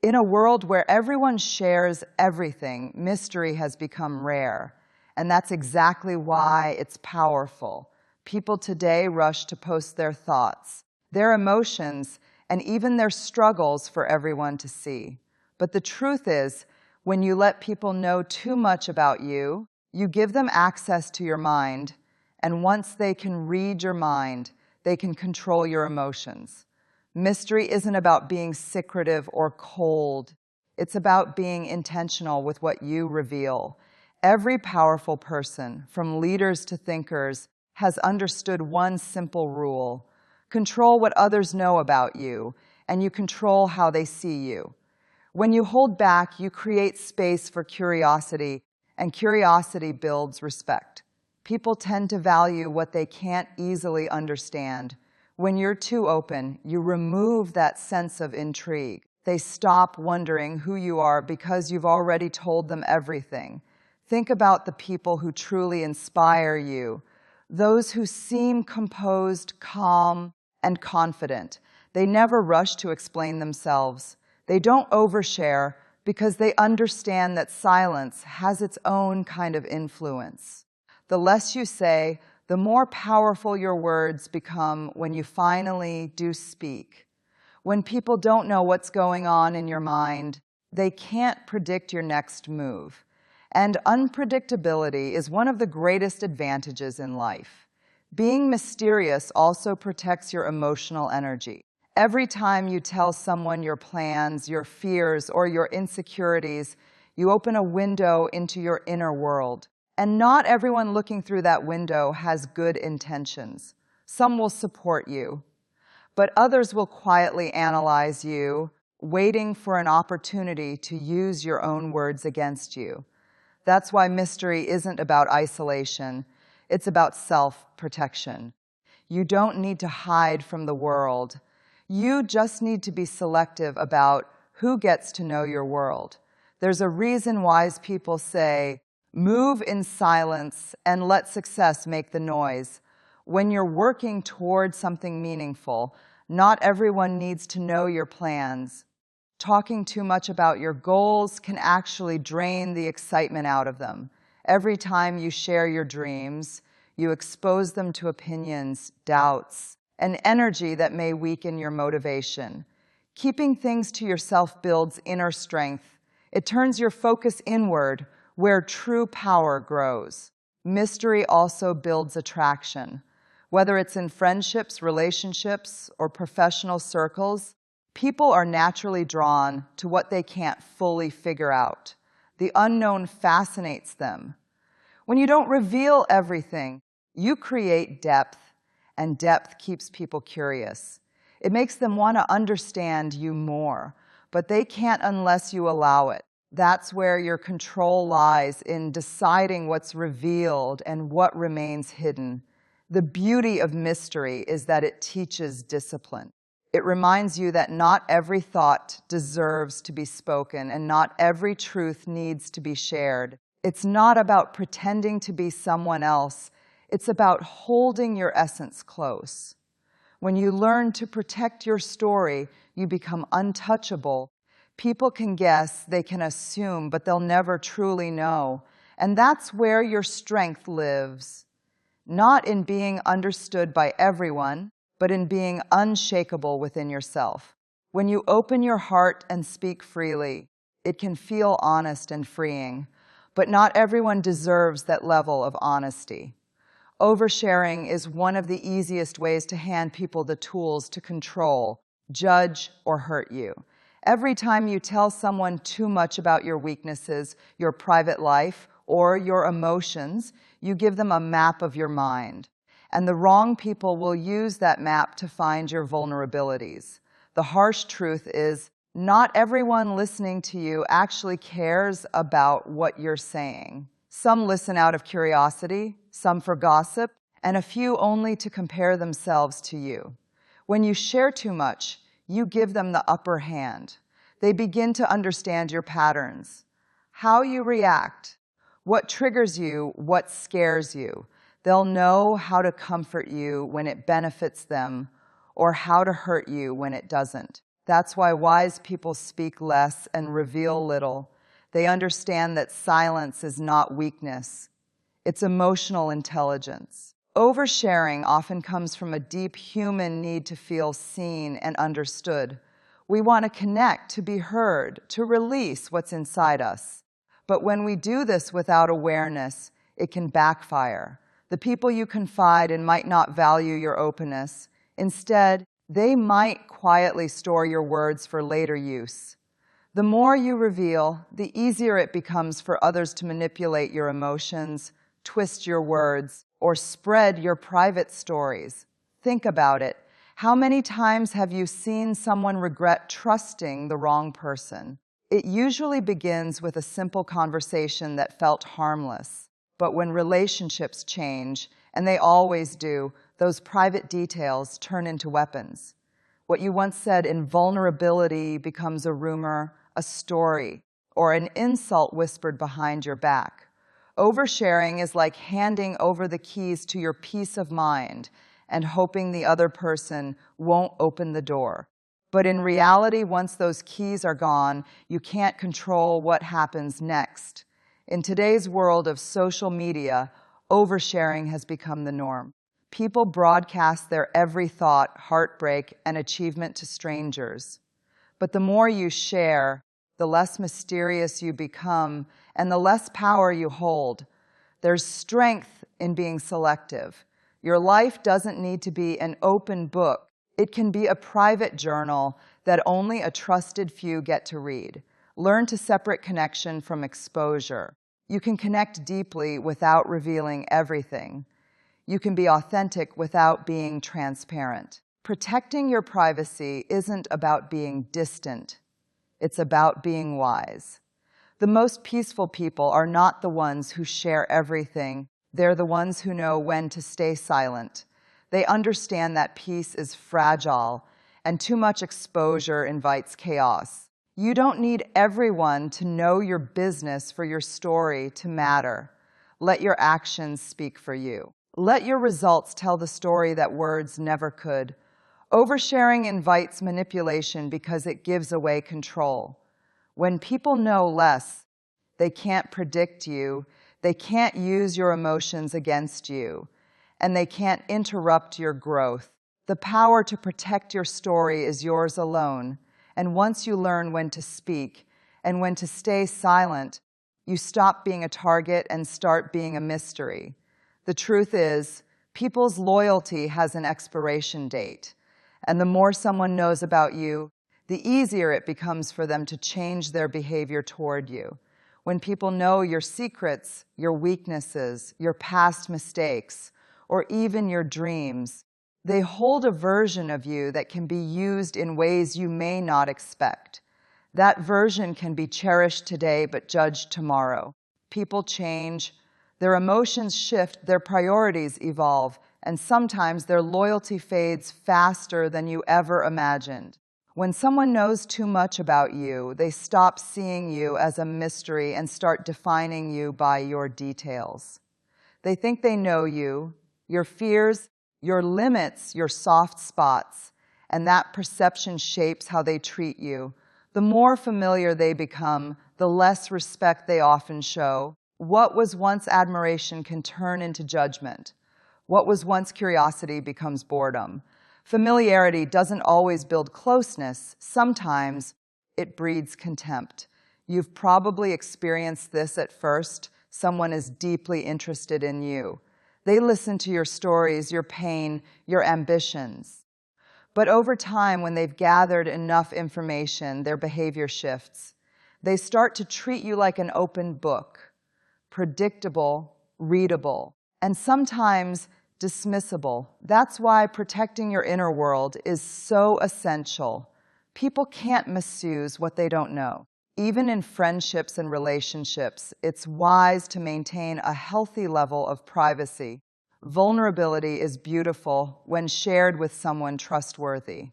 In a world where everyone shares everything, mystery has become rare. And that's exactly why it's powerful. People today rush to post their thoughts, their emotions, and even their struggles for everyone to see. But the truth is, when you let people know too much about you, you give them access to your mind, and once they can read your mind, they can control your emotions. Mystery isn't about being secretive or cold. It's about being intentional with what you reveal. Every powerful person, from leaders to thinkers, has understood one simple rule. Control what others know about you, and you control how they see you. When you hold back, you create space for curiosity, and curiosity builds respect. People tend to value what they can't easily understand. When you're too open, you remove that sense of intrigue. They stop wondering who you are because you've already told them everything. Think about the people who truly inspire you, those who seem composed, calm, and confident. They never rush to explain themselves. They don't overshare because they understand that silence has its own kind of influence. The less you say, the more powerful your words become when you finally do speak. When people don't know what's going on in your mind, they can't predict your next move. And unpredictability is one of the greatest advantages in life. Being mysterious also protects your emotional energy. Every time you tell someone your plans, your fears, or your insecurities, you open a window into your inner world. And not everyone looking through that window has good intentions. Some will support you, but others will quietly analyze you, waiting for an opportunity to use your own words against you. That's why mystery isn't about isolation. It's about self-protection. You don't need to hide from the world. You just need to be selective about who gets to know your world. There's a reason wise people say, move in silence and let success make the noise. When you're working towards something meaningful, not everyone needs to know your plans. Talking too much about your goals can actually drain the excitement out of them. Every time you share your dreams, you expose them to opinions, doubts, and energy that may weaken your motivation. Keeping things to yourself builds inner strength. It turns your focus inward, where true power grows. Mystery also builds attraction. Whether it's in friendships, relationships, or professional circles, people are naturally drawn to what they can't fully figure out. The unknown fascinates them. When you don't reveal everything, you create depth, and depth keeps people curious. It makes them want to understand you more, but they can't unless you allow it. That's where your control lies, in deciding what's revealed and what remains hidden. The beauty of mystery is that it teaches discipline. It reminds you that not every thought deserves to be spoken, and not every truth needs to be shared. It's not about pretending to be someone else. It's about holding your essence close. When you learn to protect your story, you become untouchable. People can guess, they can assume, but they'll never truly know. And that's where your strength lives. Not in being understood by everyone, but in being unshakable within yourself. When you open your heart and speak freely, it can feel honest and freeing, but not everyone deserves that level of honesty. Oversharing is one of the easiest ways to hand people the tools to control, judge, or hurt you. Every time you tell someone too much about your weaknesses, your private life, or your emotions, you give them a map of your mind. And the wrong people will use that map to find your vulnerabilities. The harsh truth is, not everyone listening to you actually cares about what you're saying. Some listen out of curiosity, some for gossip, and a few only to compare themselves to you. When you share too much, you give them the upper hand. They begin to understand your patterns, how you react, what triggers you, what scares you. They'll know how to comfort you when it benefits them, or how to hurt you when it doesn't. That's why wise people speak less and reveal little. They understand that silence is not weakness. It's emotional intelligence. Oversharing often comes from a deep human need to feel seen and understood. We want to connect, to be heard, to release what's inside us. But when we do this without awareness, it can backfire. The people you confide in might not value your openness. Instead, they might quietly store your words for later use. The more you reveal, the easier it becomes for others to manipulate your emotions, twist your words, or spread your private stories. Think about it. How many times have you seen someone regret trusting the wrong person? It usually begins with a simple conversation that felt harmless. But when relationships change, and they always do, those private details turn into weapons. What you once said in vulnerability becomes a rumor, a story, or an insult whispered behind your back. Oversharing is like handing over the keys to your peace of mind and hoping the other person won't open the door. But in reality, once those keys are gone, you can't control what happens next. In today's world of social media, oversharing has become the norm. People broadcast their every thought, heartbreak, and achievement to strangers. But the more you share, the less mysterious you become and the less power you hold. There's strength in being selective. Your life doesn't need to be an open book. It can be a private journal that only a trusted few get to read. Learn to separate connection from exposure. You can connect deeply without revealing everything. You can be authentic without being transparent. Protecting your privacy isn't about being distant. It's about being wise. The most peaceful people are not the ones who share everything. They're the ones who know when to stay silent. They understand that peace is fragile, and too much exposure invites chaos. You don't need everyone to know your business for your story to matter. Let your actions speak for you. Let your results tell the story that words never could. Oversharing invites manipulation because it gives away control. When people know less, they can't predict you, they can't use your emotions against you, and they can't interrupt your growth. The power to protect your story is yours alone, and once you learn when to speak and when to stay silent, you stop being a target and start being a mystery. The truth is, people's loyalty has an expiration date, and the more someone knows about you, the easier it becomes for them to change their behavior toward you. When people know your secrets, your weaknesses, your past mistakes, or even your dreams, they hold a version of you that can be used in ways you may not expect. That version can be cherished today but judged tomorrow. People change, their emotions shift, their priorities evolve, and sometimes their loyalty fades faster than you ever imagined. When someone knows too much about you, they stop seeing you as a mystery and start defining you by your details. They think they know you, your fears, your limits, your soft spots, and that perception shapes how they treat you. The more familiar they become, the less respect they often show. What was once admiration can turn into judgment. What was once curiosity becomes boredom. Familiarity doesn't always build closeness. Sometimes it breeds contempt. You've probably experienced this at first. Someone is deeply interested in you. They listen to your stories, your pain, your ambitions. But over time, when they've gathered enough information, their behavior shifts. They start to treat you like an open book, predictable, readable, and sometimes dismissible. That's why protecting your inner world is so essential. People can't misuse what they don't know. Even in friendships and relationships, it's wise to maintain a healthy level of privacy. Vulnerability is beautiful when shared with someone trustworthy.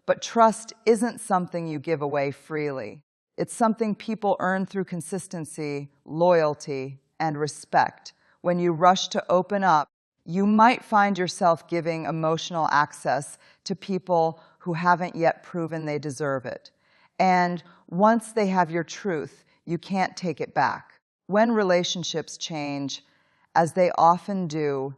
But trust isn't something you give away freely. It's something people earn through consistency, loyalty, and respect. When you rush to open up, you might find yourself giving emotional access to people who haven't yet proven they deserve it. And once they have your truth, you can't take it back. When relationships change, as they often do,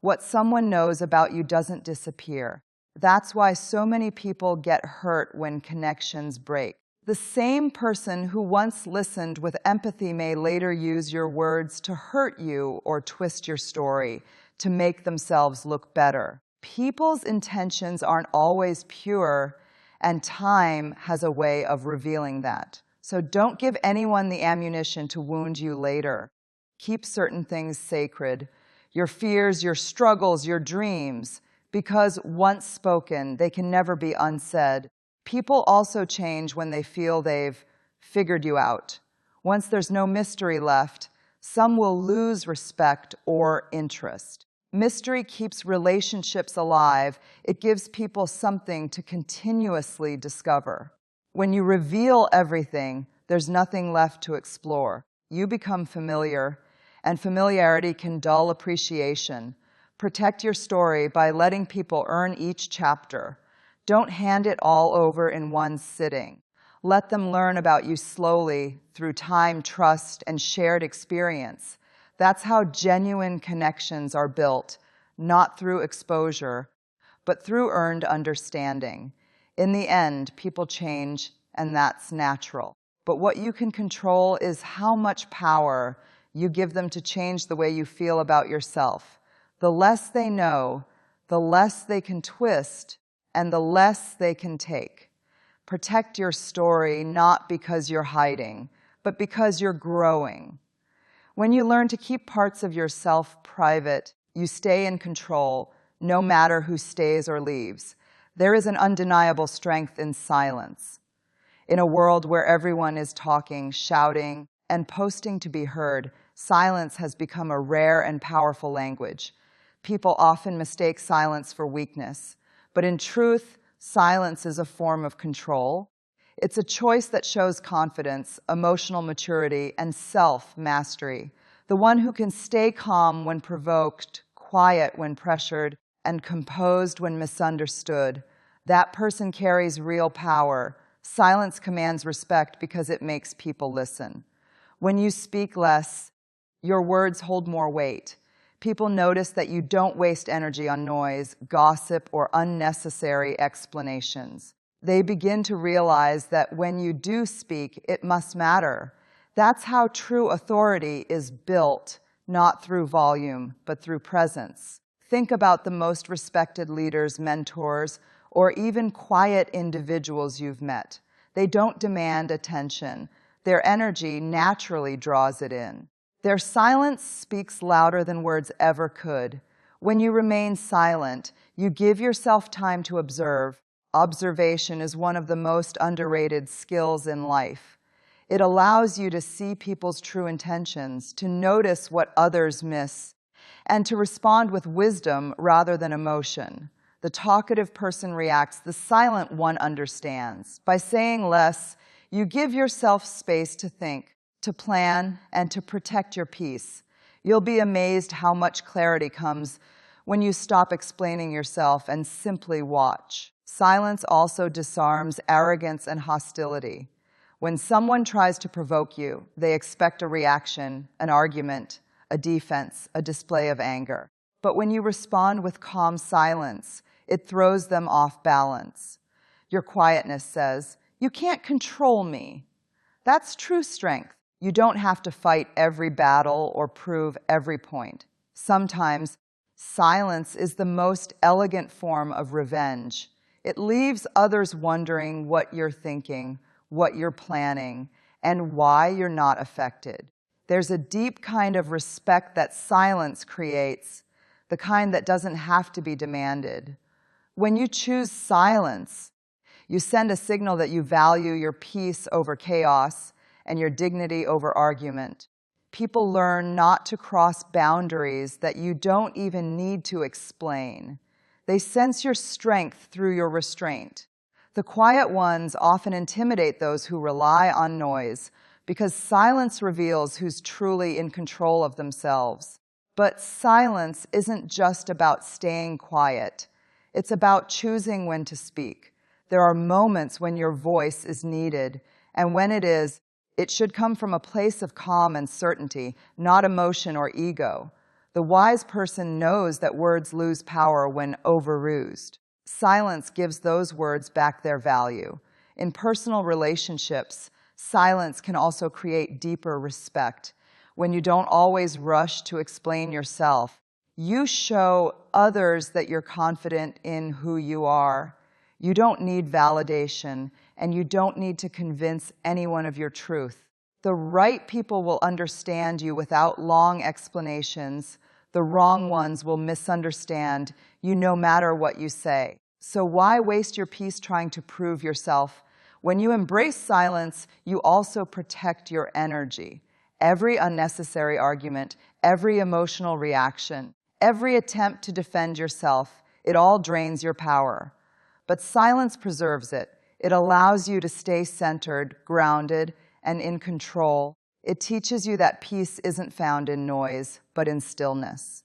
what someone knows about you doesn't disappear. That's why so many people get hurt when connections break. The same person who once listened with empathy may later use your words to hurt you or twist your story to make themselves look better. People's intentions aren't always pure, and time has a way of revealing that. So don't give anyone the ammunition to wound you later. Keep certain things sacred, your fears, your struggles, your dreams, because once spoken, they can never be unsaid. People also change when they feel they've figured you out. Once there's no mystery left, some will lose respect or interest. Mystery keeps relationships alive. It gives people something to continuously discover. When you reveal everything, there's nothing left to explore. You become familiar, and familiarity can dull appreciation. Protect your story by letting people earn each chapter. Don't hand it all over in one sitting. Let them learn about you slowly through time, trust, and shared experience. That's how genuine connections are built, not through exposure, but through earned understanding. In the end, people change, and that's natural. But what you can control is how much power you give them to change the way you feel about yourself. The less they know, the less they can twist, and the less they can take. Protect your story not because you're hiding, but because you're growing. When you learn to keep parts of yourself private, you stay in control, no matter who stays or leaves. There is an undeniable strength in silence. In a world where everyone is talking, shouting, and posting to be heard, silence has become a rare and powerful language. People often mistake silence for weakness, but in truth, silence is a form of control. It's a choice that shows confidence, emotional maturity, and self-mastery. The one who can stay calm when provoked, quiet when pressured, and composed when misunderstood. That person carries real power. Silence commands respect because it makes people listen. When you speak less, your words hold more weight. People notice that you don't waste energy on noise, gossip, or unnecessary explanations. They begin to realize that when you do speak, it must matter. That's how true authority is built, not through volume, but through presence. Think about the most respected leaders, mentors, or even quiet individuals you've met. They don't demand attention. Their energy naturally draws it in. Their silence speaks louder than words ever could. When you remain silent, you give yourself time to observe. Observation is one of the most underrated skills in life. It allows you to see people's true intentions, to notice what others miss, and to respond with wisdom rather than emotion. The talkative person reacts, the silent one understands. By saying less, you give yourself space to think, to plan, and to protect your peace. You'll be amazed how much clarity comes when you stop explaining yourself and simply watch. Silence also disarms arrogance and hostility. When someone tries to provoke you, they expect a reaction, an argument, a defense, a display of anger. But when you respond with calm silence, it throws them off balance. Your quietness says, "You can't control me." That's true strength. You don't have to fight every battle or prove every point. Sometimes, silence is the most elegant form of revenge. It leaves others wondering what you're thinking, what you're planning, and why you're not affected. There's a deep kind of respect that silence creates, the kind that doesn't have to be demanded. When you choose silence, you send a signal that you value your peace over chaos and your dignity over argument. People learn not to cross boundaries that you don't even need to explain. They sense your strength through your restraint. The quiet ones often intimidate those who rely on noise because silence reveals who's truly in control of themselves. But silence isn't just about staying quiet. It's about choosing when to speak. There are moments when your voice is needed, and when it is, it should come from a place of calm and certainty, not emotion or ego. The wise person knows that words lose power when overused. Silence gives those words back their value. In personal relationships, silence can also create deeper respect. When you don't always rush to explain yourself, you show others that you're confident in who you are. You don't need validation, and you don't need to convince anyone of your truth. The right people will understand you without long explanations. The wrong ones will misunderstand you no matter what you say. So why waste your peace trying to prove yourself? When you embrace silence, you also protect your energy. Every unnecessary argument, every emotional reaction, every attempt to defend yourself, it all drains your power. But silence preserves it. It allows you to stay centered, grounded, and in control. It teaches you that peace isn't found in noise, but in stillness.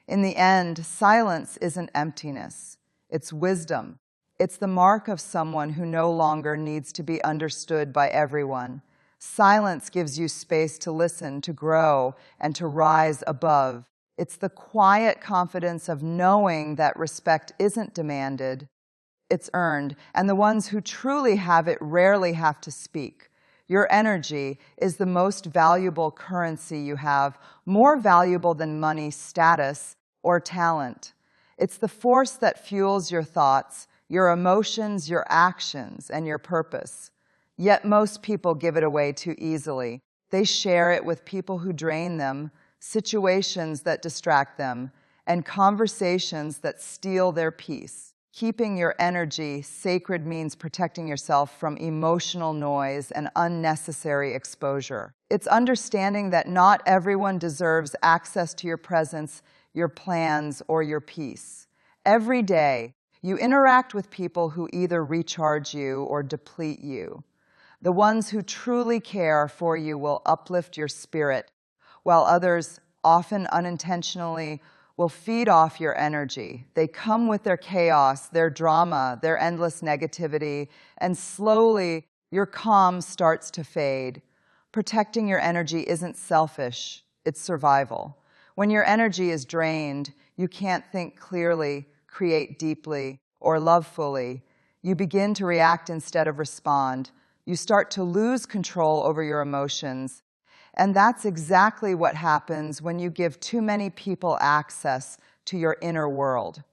In the end, silence isn't emptiness. It's wisdom. It's the mark of someone who no longer needs to be understood by everyone. Silence gives you space to listen, to grow, and to rise above. It's the quiet confidence of knowing that respect isn't demanded, it's earned, and the ones who truly have it rarely have to speak. Your energy is the most valuable currency you have, more valuable than money, status, or talent. It's the force that fuels your thoughts, your emotions, your actions, and your purpose. Yet most people give it away too easily. They share it with people who drain them, situations that distract them, and conversations that steal their peace. Keeping your energy sacred means protecting yourself from emotional noise and unnecessary exposure. It's understanding that not everyone deserves access to your presence, your plans, or your peace. Every day, you interact with people who either recharge you or deplete you. The ones who truly care for you will uplift your spirit, while others, often unintentionally, will feed off your energy. They come with their chaos, their drama, their endless negativity, and slowly your calm starts to fade. Protecting your energy isn't selfish, it's survival. When your energy is drained, you can't think clearly, create deeply, or love fully. You begin to react instead of respond. You start to lose control over your emotions. And that's exactly what happens when you give too many people access to your inner world.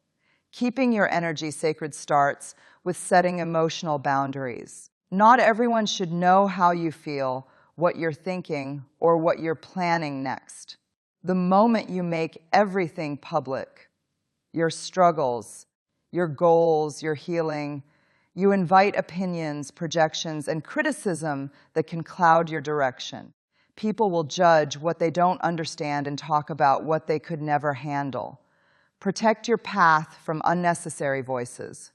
Keeping your energy sacred starts with setting emotional boundaries. Not everyone should know how you feel, what you're thinking, or what you're planning next. The moment you make everything public, your struggles, your goals, your healing, you invite opinions, projections, and criticism that can cloud your direction. People will judge what they don't understand and talk about what they could never handle. Protect your path from unnecessary voices.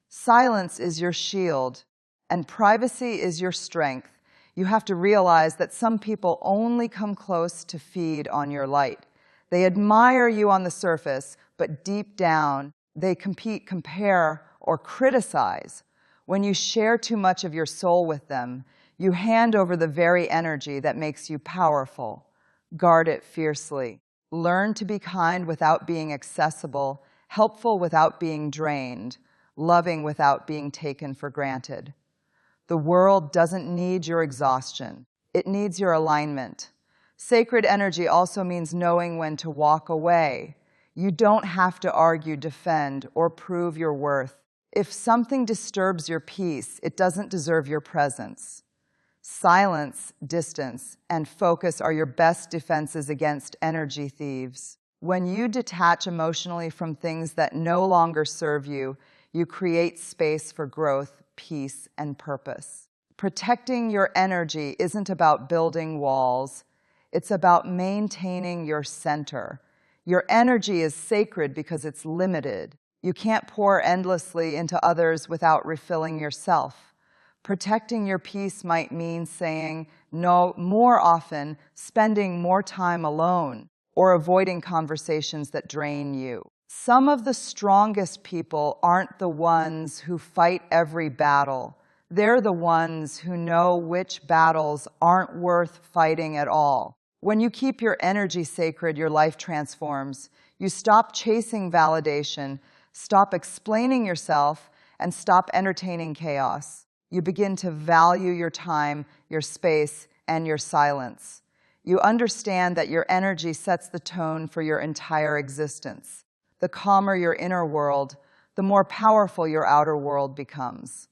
Silence is your shield, and privacy is your strength. You have to realize that some people only come close to feed on your light. They admire you on the surface, but deep down, they compete, compare, or criticize. When you share too much of your soul with them, you hand over the very energy that makes you powerful. Guard it fiercely. Learn to be kind without being accessible, helpful without being drained, loving without being taken for granted. The world doesn't need your exhaustion. It needs your alignment. Sacred energy also means knowing when to walk away. You don't have to argue, defend, or prove your worth. If something disturbs your peace, it doesn't deserve your presence. Silence, distance, and focus are your best defenses against energy thieves. When you detach emotionally from things that no longer serve you, you create space for growth, peace, and purpose. Protecting your energy isn't about building walls. It's about maintaining your center. Your energy is sacred because it's limited. You can't pour endlessly into others without refilling yourself. Protecting your peace might mean saying no more often, spending more time alone, or avoiding conversations that drain you. Some of the strongest people aren't the ones who fight every battle. They're the ones who know which battles aren't worth fighting at all. When you keep your energy sacred, your life transforms. You stop chasing validation, stop explaining yourself, and stop entertaining chaos. You begin to value your time, your space, and your silence. You understand that your energy sets the tone for your entire existence. The calmer your inner world, the more powerful your outer world becomes.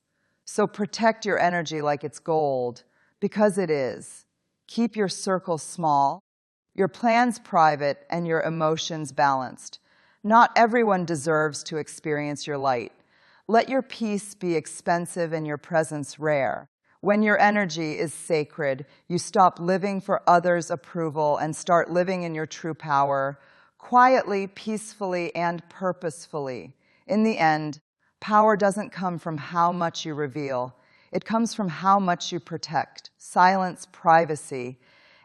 So protect your energy like it's gold, because it is. Keep your circle small, your plans private, and your emotions balanced. Not everyone deserves to experience your light. Let your peace be expensive and your presence rare. When your energy is sacred, you stop living for others' approval and start living in your true power, quietly, peacefully, and purposefully. In the end, power doesn't come from how much you reveal. It comes from how much you protect. Silence, privacy,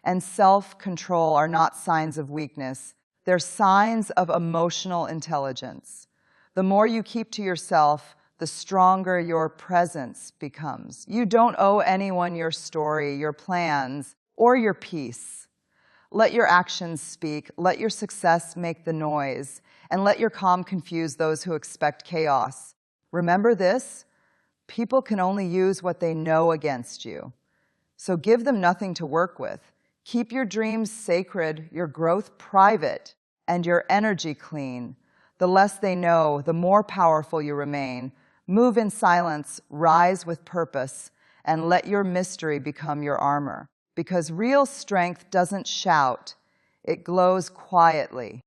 and self-control are not signs of weakness. They're signs of emotional intelligence. The more you keep to yourself, the stronger your presence becomes. You don't owe anyone your story, your plans, or your peace. Let your actions speak, let your success make the noise, and let your calm confuse those who expect chaos. Remember this: people can only use what they know against you. So give them nothing to work with. Keep your dreams sacred, your growth private, and your energy clean. The less they know, the more powerful you remain. Move in silence, rise with purpose, and let your mystery become your armor. Because real strength doesn't shout, it glows quietly.